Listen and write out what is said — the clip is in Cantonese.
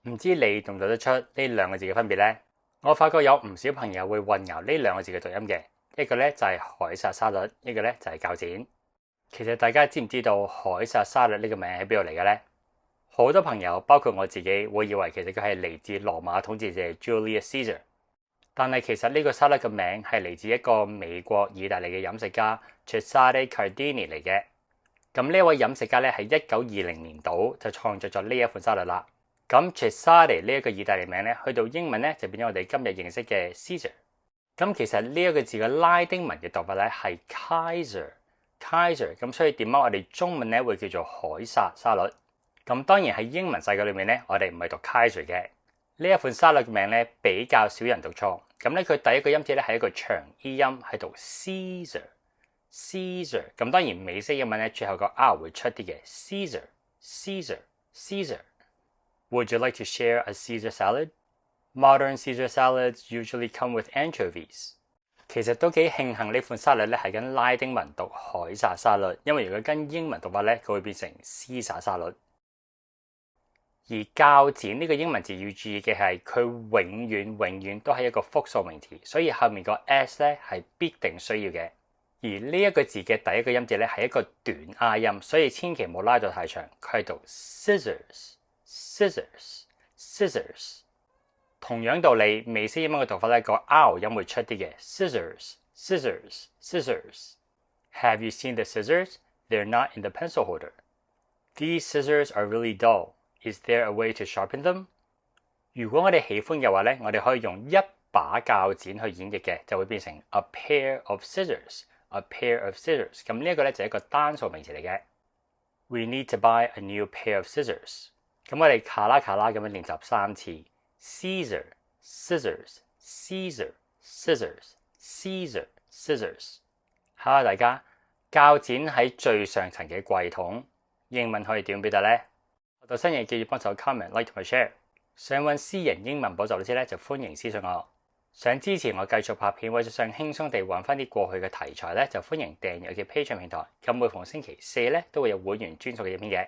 唔知你讀唔讀得出呢兩個字嘅分別呢？我發覺有唔少朋友會混淆呢兩個字嘅讀音嘅，一個咧就係凱撒沙律，一個咧就係鉸剪。其實大家知唔知道凱撒沙律呢個名喺邊度嚟嘅呢？好多朋友包括我自己會以為其實佢係嚟自羅馬統治者 Julius Caesar， 但係其實呢個沙律嘅名係嚟自一個美國意大利嘅飲食家 Cesare Cardini 嚟嘅。咁呢位飲食家咧喺1920年度就創作咗呢一款沙律啦。咁 Cesare 呢一個意大利名咧，去到英文咧就變咗我哋今日認識嘅 Caesar。咁其實呢一個字嘅拉丁文嘅讀法咧係 Kaiser，咁所以點解我哋中文咧會叫做凱撒沙律？咁當然喺英文世界裏面咧，我哋唔係讀 Kaiser 嘅。呢一款沙律嘅名咧比較少人讀錯。咁咧佢第一個音節咧係一個長 E 音，係讀 Caesar。咁當然美式英文咧最後個 R 會出啲嘅 Caesar。Would you like to share a Caesar salad? Modern Caesar salads usually come with anchovies。其實都幾慶幸呢款沙律咧係跟拉丁文讀凱撒沙律，因為如果跟英文讀法咧，佢會變成絲撒沙律。而鉸剪呢個英文字要注意嘅係，佢永遠都係一個複數名詞，所以後面個 S 咧係必定需要嘅。而呢一個字嘅第一個音節咧係一個短 R 音，所以千祈唔好拉到太長，佢係讀 scissors。同樣道理，美式英文嘅讀法咧個 R 音會出啲嘅 scissors。Have you seen the scissors? They're not in the pencil holder. These scissors are really dull. Is there a way to sharpen them? 如果我哋喜歡嘅話咧，我哋可以用一把鉸剪去演繹嘅，就會變成 a pair of scissors。咁呢一個咧就係一個單數名詞嚟嘅。We need to buy a new pair of scissors。咁我哋卡啦咁樣練習3次。Caesar, scissors, Caesar, scissors, Caesar, scissors。考下大家，鉸剪喺最上層嘅櫃桶，英文可以點表達呢？學到新嘢記住幫手 comment、like 同埋 share。想揾私人英文補習老師咧，就歡迎私信我。想支持我繼續拍片，或者想輕鬆地揾翻啲過去嘅題材咧，就歡迎訂閱我嘅 Patreon 平台。咁每逢星期4咧，都會有會員專屬嘅影片嘅。